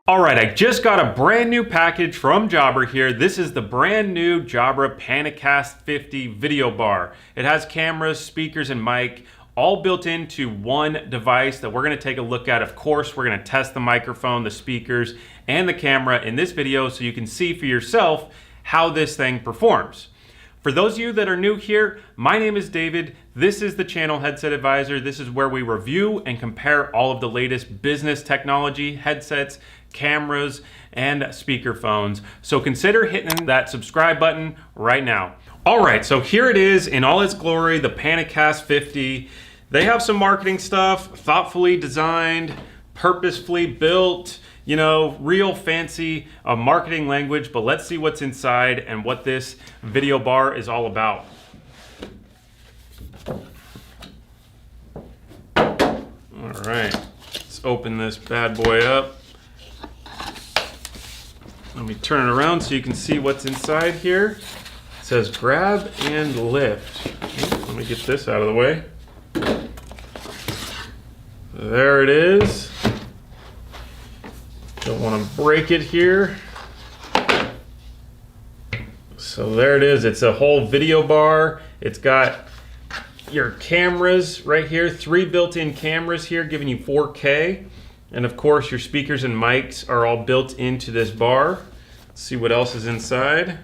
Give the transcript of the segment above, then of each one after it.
All right, I just got a brand new package from Jabra here. This is the brand new Jabra Panacast 50 video bar. It has cameras, speakers, and mic all built into one device that we're gonna take a look at. Of course, we're gonna test the microphone, the speakers, and the camera in this video so you can see for yourself how this thing performs. For those of you that are new here, my name is David. This is the channel Headset Advisor. This is where we review and compare all of the latest business technology, headsets, cameras, and speakerphones. So consider hitting that subscribe button right now. All right, so here it is in all its glory, the Panacast 50. They have some marketing stuff, thoughtfully designed, purposefully built, you know, real fancy marketing language, but let's see what's inside and what this video bar is all about. All right, let's open this bad boy up. Let me turn it around so you can see what's inside here. It says grab and lift. Let me get this out of the way. There it is. Don't want to break it here. So there it is. It's a whole video bar. It's got your cameras right here, 3 built-in cameras here giving you 4K. And of course your speakers and mics are all built into this bar. Let's see what else is inside.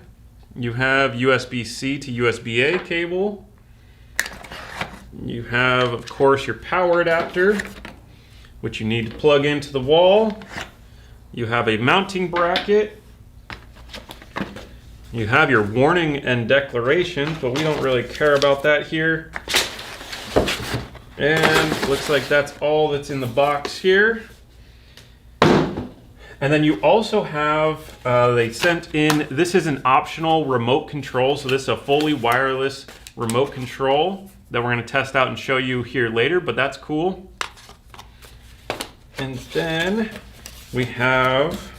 You have USB-C to USB-A cable. You have, of course, your power adapter, which you need to plug into the wall. You have a mounting bracket. You have your warning and declaration, but we don't really care about that here. And looks like that's all that's in the box here. And then you also have, they sent in, this is an optional remote control. So this is a fully wireless remote control that we're gonna test out and show you here later, but that's cool. And then we have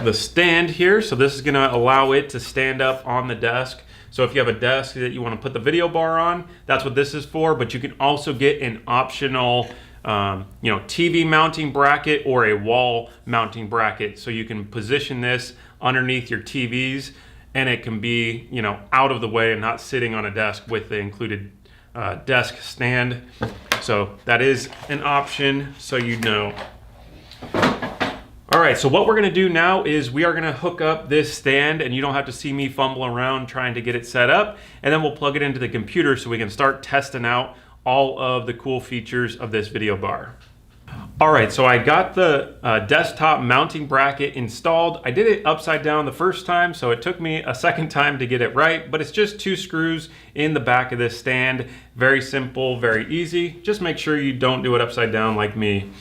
the stand here. So this is gonna allow it to stand up on the desk. So if you have a desk that you wanna put the video bar on, that's what this is for, but you can also get an optional TV mounting bracket or a wall mounting bracket. So you can position this underneath your TVs and it can be, out of the way and not sitting on a desk with the included desk stand. So that is an option, so you know. All right, so what we're gonna do now is we are gonna hook up this stand and you don't have to see me fumble around trying to get it set up, and then we'll plug it into the computer so we can start testing out all of the cool features of this video bar. All right, so I got the desktop mounting bracket installed. I did it upside down the first time, so it took me a second time to get it right, but it's just 2 screws in the back of this stand. Very simple, very easy. Just make sure you don't do it upside down like me.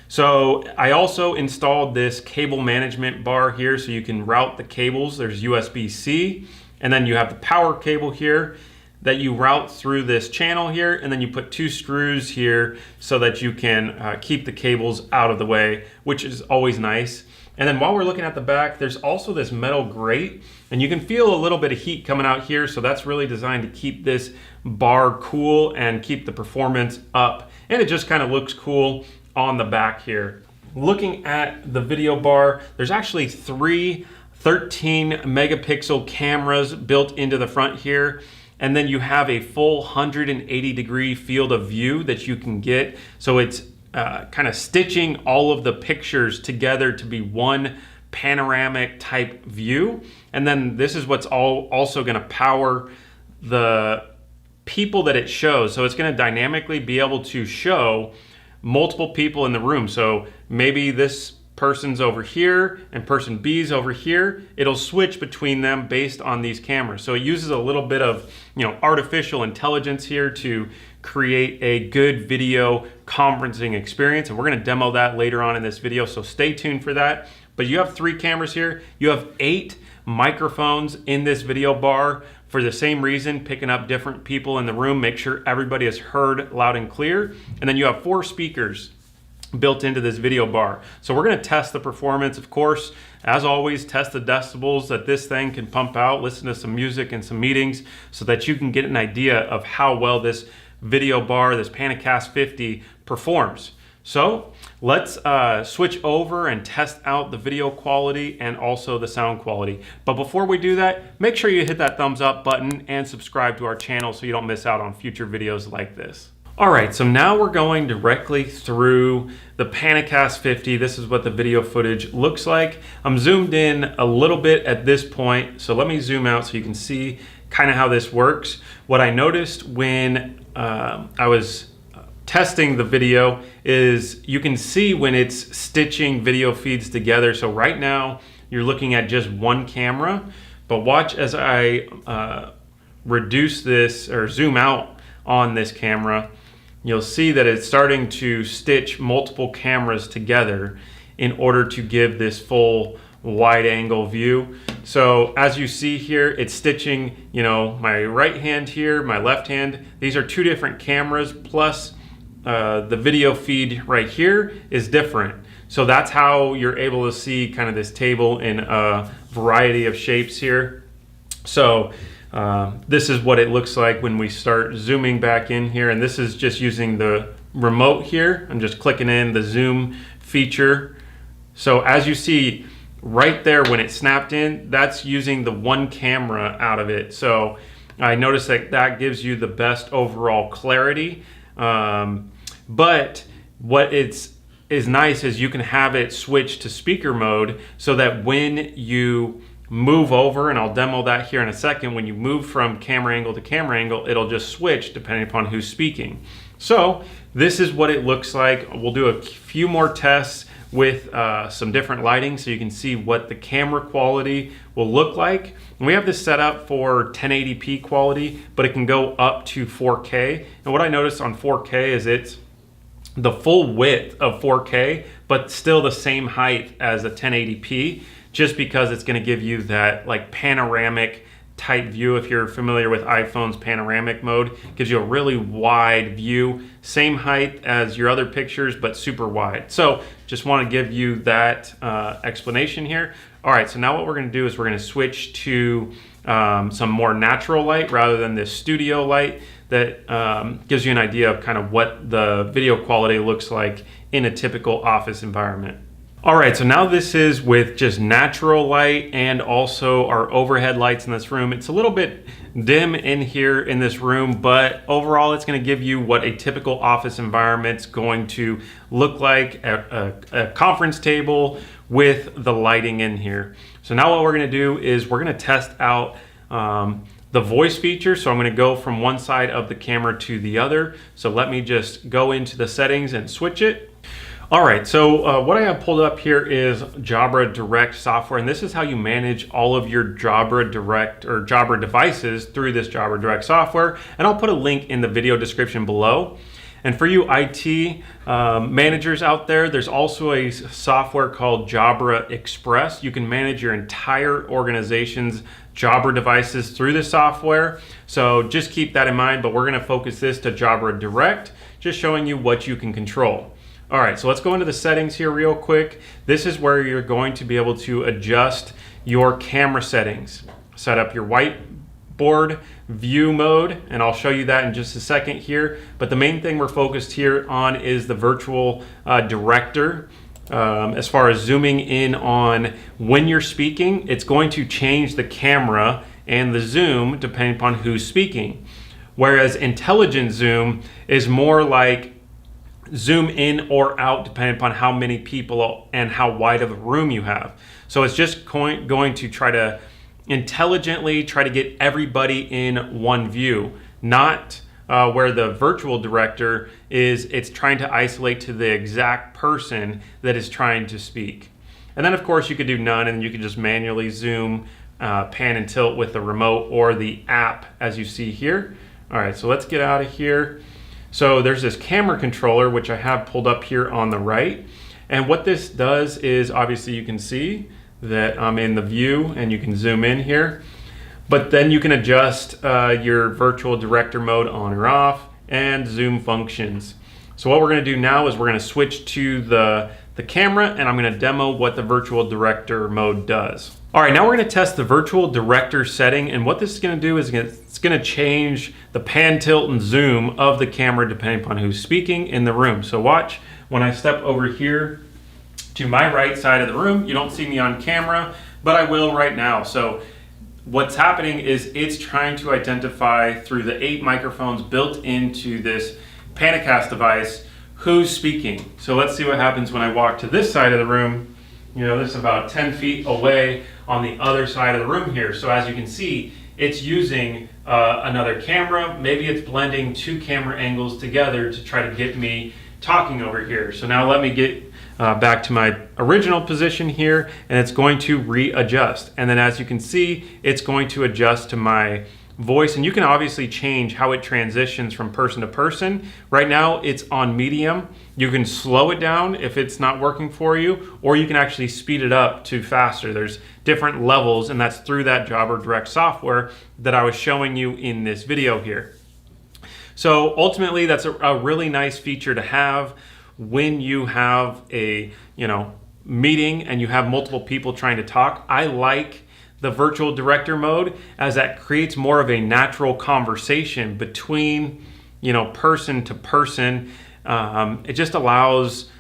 So I also installed this cable management bar here so you can route the cables. There's USB-C, and then you have the power cable here that you route through this channel here, and then you put 2 screws here so that you can keep the cables out of the way, which is always nice. And then while we're looking at the back, there's also this metal grate, and you can feel a little bit of heat coming out here, so that's really designed to keep this bar cool and keep the performance up. And it just kind of looks cool on the back here. Looking at the video bar, there's actually 3 13 megapixel cameras built into the front here. And then you have a full 180-degree field of view that you can get. So it's kind of stitching all of the pictures together to be one panoramic type view. And then this is what's also gonna power the people that it shows. So it's gonna dynamically be able to show multiple people in the room. So maybe this person's over here and person B's over here. It'll switch between them based on these cameras. So it uses a little bit of artificial intelligence here to create a good video conferencing experience, and we're going to demo that later on in this video, so stay tuned for that. But you have 3 cameras here. You have 8 microphones in this video bar for the same reason, picking up different people in the room, make sure everybody is heard loud and clear. And then you have 4 speakers built into this video bar. So we're gonna test the performance, of course. As always, test the decibels that this thing can pump out, listen to some music and some meetings so that you can get an idea of how well this video bar, this Panacast 50, performs. So let's switch over and test out the video quality and also the sound quality. But before we do that, make sure you hit that thumbs up button and subscribe to our channel so you don't miss out on future videos like this. All right, so now we're going directly through the Panacast 50. This is what the video footage looks like. I'm zoomed in a little bit at this point, so let me zoom out so you can see kind of how this works. What I noticed when I was testing the video is you can see when it's stitching video feeds together. So right now you're looking at just one camera, but watch as I reduce this or zoom out on this camera. You'll see that it's starting to stitch multiple cameras together in order to give this full wide angle view. So as you see here, it's stitching, you know, my right hand here, my left hand. These are two different cameras, plus the video feed right here is different. So that's how you're able to see kind of this table in a variety of shapes here. So this is what it looks like when we start zooming back in here, and this is just using the remote here. I'm just clicking in the zoom feature. So as you see right there, when it snapped in, that's using the one camera out of it. So I noticed that that gives you the best overall clarity. But what is nice is you can have it switch to speaker mode so that when you move over, and I'll demo that here in a second, when you move from camera angle to camera angle, it'll just switch depending upon who's speaking. So this is what it looks like. We'll do a few more tests with some different lighting so you can see what the camera quality will look like. And we have this set up for 1080p quality, but it can go up to 4K. And what I noticed on 4K is it's the full width of 4K, but still the same height as a 1080p, just because it's going to give you that like panoramic type view. If you're familiar with iPhone's panoramic mode, it gives you a really wide view, same height as your other pictures, but super wide. So just want to give you that explanation here. All right, so now what we're going to do is we're going to switch to some more natural light rather than this studio light that gives you an idea of kind of what the video quality looks like in a typical office environment. All right, so now this is with just natural light and also our overhead lights in this room. It's a little bit dim in here in this room, but overall it's going to give you what a typical office environment's going to look like at a conference table with the lighting in here. So now what we're going to do is we're going to test out the voice feature. So I'm going to go from one side of the camera to the other. So let me just go into the settings and switch it. All right, so what I have pulled up here is Jabra Direct software, and this is how you manage all of your Jabra Direct or Jabra devices through this Jabra Direct software. And I'll put a link in the video description below. And for you IT managers out there, there's also a software called Jabra Express. You can manage your entire organization's Jabra devices through this software. So just keep that in mind, but we're gonna focus this to Jabra Direct, just showing you what you can control. All right, so let's go into the settings here real quick. This is where you're going to be able to adjust your camera settings. Set up your whiteboard view mode, and I'll show you that in just a second here. But the main thing we're focused here on is the virtual director. As far as zooming in on when you're speaking, it's going to change the camera and the zoom depending upon who's speaking. Whereas intelligent zoom is more like zoom in or out depending upon how many people and how wide of a room you have. So it's just going to try to intelligently try to get everybody in one view, not where the virtual director is, it's trying to isolate to the exact person that is trying to speak. And then of course you could do none, and you could just manually zoom, pan and tilt with the remote or the app as you see here. All right, so let's get out of here. So there's this camera controller, which I have pulled up here on the right. And what this does is, obviously you can see that I'm in the view and you can zoom in here, but then you can adjust your virtual director mode on or off and zoom functions. So what we're gonna do now is we're gonna switch to the camera, and I'm gonna demo what the virtual director mode does. All right, now we're gonna test the virtual director setting, and what this is gonna do is it's gonna change the pan, tilt, and zoom of the camera depending upon who's speaking in the room. So watch, when I step over here to my right side of the room, you don't see me on camera, but I will right now. So what's happening is it's trying to identify through the 8 microphones built into this Panacast device who's speaking. So let's see what happens when I walk to this side of the room. You know, this is about 10 feet away on the other side of the room here. So as you can see, it's using another camera. Maybe it's blending 2 camera angles together to try to get me talking over here. So now let me get back to my original position here, and it's going to readjust. And then as you can see, it's going to adjust to my voice, and you can obviously change how it transitions from person to person. Right now it's on medium. You can slow it down if it's not working for you, or you can actually speed it up to faster. There's different levels, and that's through that Jabra Direct software that I was showing you in this video here. So ultimately, that's a really nice feature to have when you have a meeting and you have multiple people trying to talk. I like the virtual director mode, as that creates more of a natural conversation between person to person. It just allows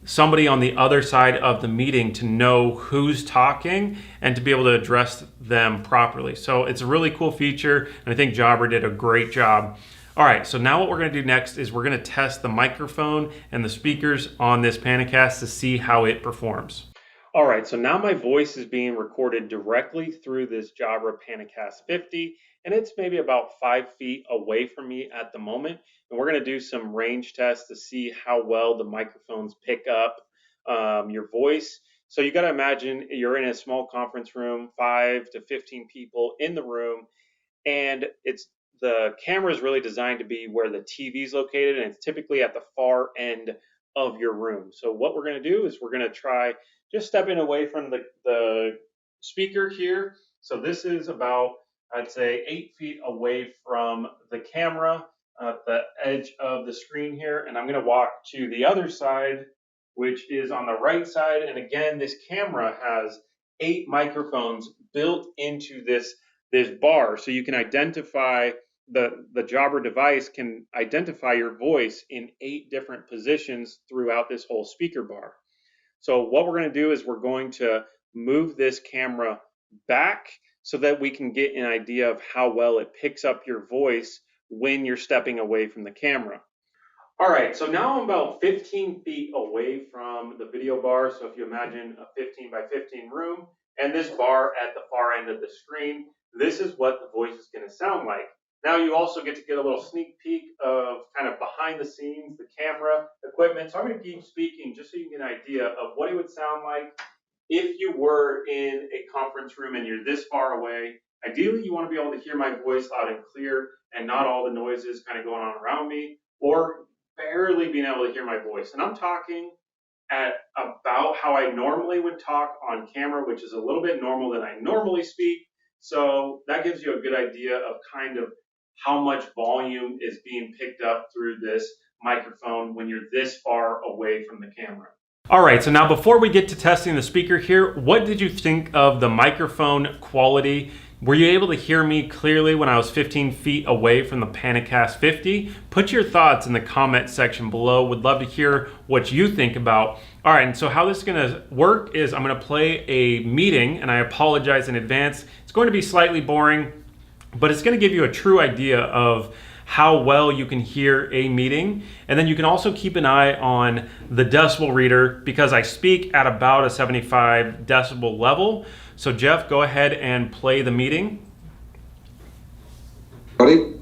somebody on the other side of the meeting to know who's talking and to be able to address them properly. So it's a really cool feature, and I think Jabra did a great job. All right, so now what we're gonna do next is we're gonna test the microphone and the speakers on this Panacast to see how it performs. All right, so now my voice is being recorded directly through this Jabra Panacast 50, and it's maybe about 5 feet away from me at the moment. And we're gonna do some range tests to see how well the microphones pick up your voice. So you gotta imagine you're in a small conference room, 5 to 15 people in the room, and the camera is really designed to be where the TV is located, and it's typically at the far end of your room. So what we're gonna do is we're gonna try just stepping away from the speaker here. So this is about, I'd say, 8 feet away from the camera at the edge of the screen here. And I'm gonna walk to the other side, which is on the right side. And again, this camera has 8 microphones built into this bar. So you can identify, the Jabra device can identify your voice in 8 different positions throughout this whole speaker bar. So what we're going to do is we're going to move this camera back so that we can get an idea of how well it picks up your voice when you're stepping away from the camera. All right, so now I'm about 15 feet away from the video bar. So if you imagine a 15 by 15 room and this bar at the far end of the screen, this is what the voice is going to sound like. Now you also get to get a little sneak peek of kind of behind the scenes, the camera equipment. So I'm going to keep speaking just so you can get an idea of what it would sound like if you were in a conference room and you're this far away. Ideally, you want to be able to hear my voice loud and clear and not all the noises kind of going on around me, or barely being able to hear my voice. And I'm talking at about how I normally would talk on camera, which is a little bit normal than I normally speak. So that gives you a good idea of kind of how much volume is being picked up through this microphone when you're this far away from the camera. All right, so now before we get to testing the speaker here, what did you think of the microphone quality? Were you able to hear me clearly when I was 15 feet away from the Panacast 50? Put your thoughts in the comment section below. Would love to hear what you think about. All right, and so how this is gonna work is I'm gonna play a meeting, and I apologize in advance. It's going to be slightly boring, but it's gonna give you a true idea of how well you can hear a meeting. And then you can also keep an eye on the decibel reader, because I speak at about a 75 decibel level. So Jeff, go ahead and play the meeting. We'll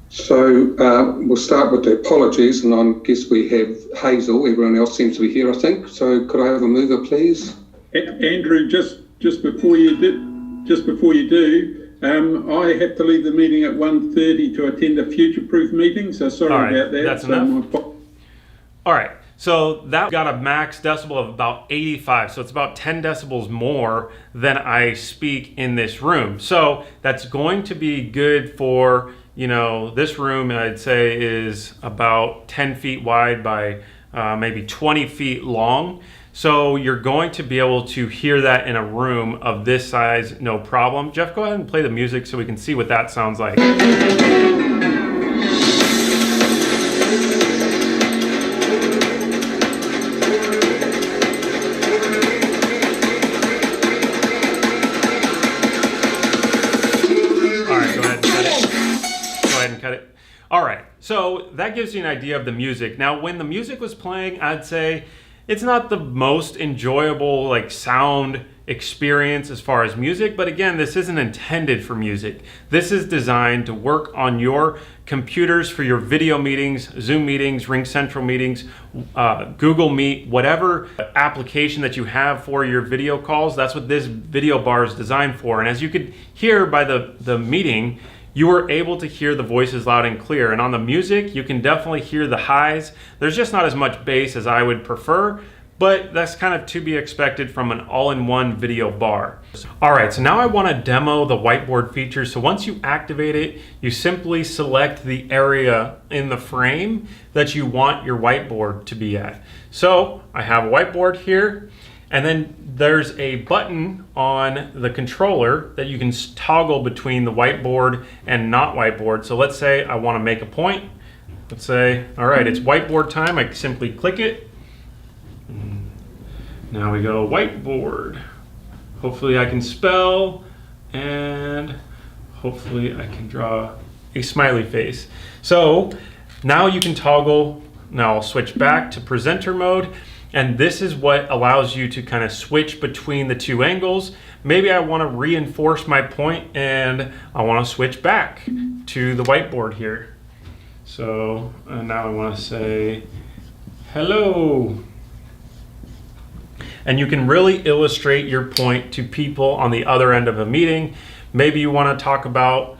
start with the apologies, and I guess we have Hazel. Everyone else seems to be here, I think. So could I have a mover, please? Andrew, just before you do, I have to leave the meeting at 1:30 to attend a future-proof meeting, so sorry about that. That's enough. All right, so that got a max decibel of about 85, so it's about 10 decibels more than I speak in this room. So that's going to be good for, this room, I'd say, is about 10 feet wide by maybe 20 feet long. So you're going to be able to hear that in a room of this size, no problem. Jeff, go ahead and play the music so we can see what that sounds like. All right, so that gives you an idea of the music. Now, when the music was playing, I'd say it's not the most enjoyable like sound experience as far as music, but again, this isn't intended for music. This is designed to work on your computers for your video meetings, Zoom meetings, Ring Central meetings, Google Meet, whatever application that you have for your video calls. That's what this video bar is designed for. And as you could hear by the meeting, you were able to hear the voices loud and clear. And on the music, you can definitely hear the highs. There's just not as much bass as I would prefer, but that's kind of to be expected from an all-in-one video bar. All right, so now I want to demo the whiteboard feature. So once you activate it, you simply select the area in the frame that you want your whiteboard to be at. So I have a whiteboard here, and then there's a button on the controller that you can toggle between the whiteboard and not whiteboard. So let's say I want to make a point. Let's say, all right, it's whiteboard time. I simply click it. Now we go whiteboard. Hopefully I can spell, and hopefully I can draw a smiley face. So now you can toggle. Now I'll switch back to presenter mode, and this is what allows you to kind of switch between the two angles. Maybe I want to reinforce my point and I want to switch back to the whiteboard here. So now I want to say hello. And you can really illustrate your point to people on the other end of a meeting. Maybe you want to talk about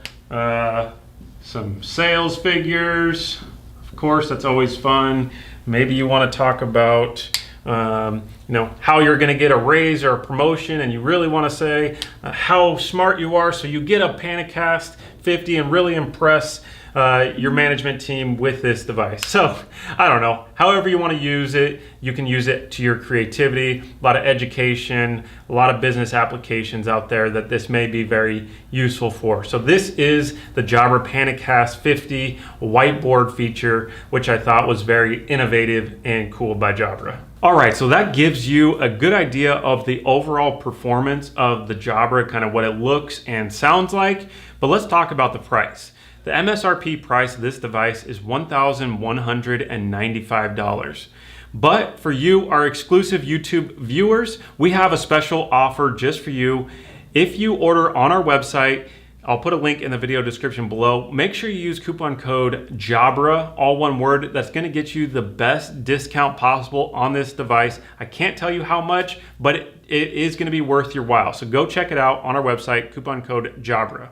some sales figures. Of course, that's always fun. Maybe you want to talk about how you're going to get a raise or a promotion, and you really want to say how smart you are, so you get a Panacast 50 and really impress your management team with this device. So I don't know, however you want to use it, you can use it to your creativity. A lot of education, a lot of business applications out there that this may be very useful for. So this is the Jabra Panacast 50 whiteboard feature, which I thought was very innovative and cool by Jabra. All right, so that gives you a good idea of the overall performance of the Jabra, kind of what it looks and sounds like. But let's talk about the price. The MSRP price of this device is $1,195. But for you, our exclusive YouTube viewers, we have a special offer just for you. If you order on our website, I'll put a link in the video description below. Make sure you use coupon code JABRA, all one word. That's gonna get you the best discount possible on this device. I can't tell you how much, but it is gonna be worth your while. So go check it out on our website, coupon code JABRA.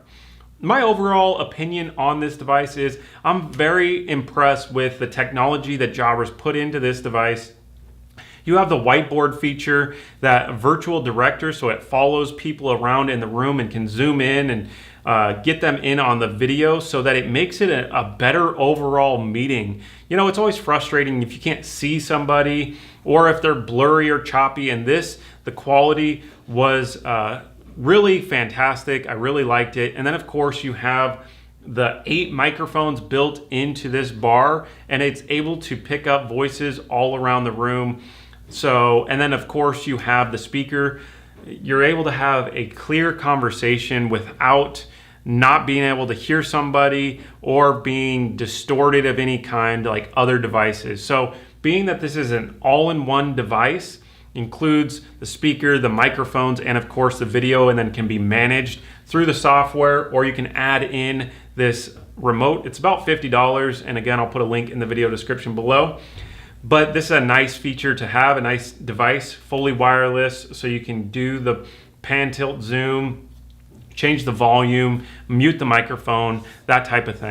My overall opinion on this device is I'm very impressed with the technology that Jabra's put into this device. You have the whiteboard feature, that virtual director, so it follows people around in the room and can zoom in and get them in on the video, so that it makes it a better overall meeting. You know, it's always frustrating if you can't see somebody or if they're blurry or choppy, and the quality was really fantastic. I really liked it. And then of course you have the 8 microphones built into this bar, and it's able to pick up voices all around the room. So, and then of course you have the speaker. You're able to have a clear conversation without not being able to hear somebody or being distorted of any kind like other devices. So being that this is an all-in-one device, includes the speaker, the microphones, and of course the video, and then can be managed through the software, or you can add in this remote. It's about $50, and again, I'll put a link in the video description below. But this is a nice feature to have, a nice device, fully wireless, so you can do the pan, tilt, zoom, change the volume, mute the microphone, that type of thing.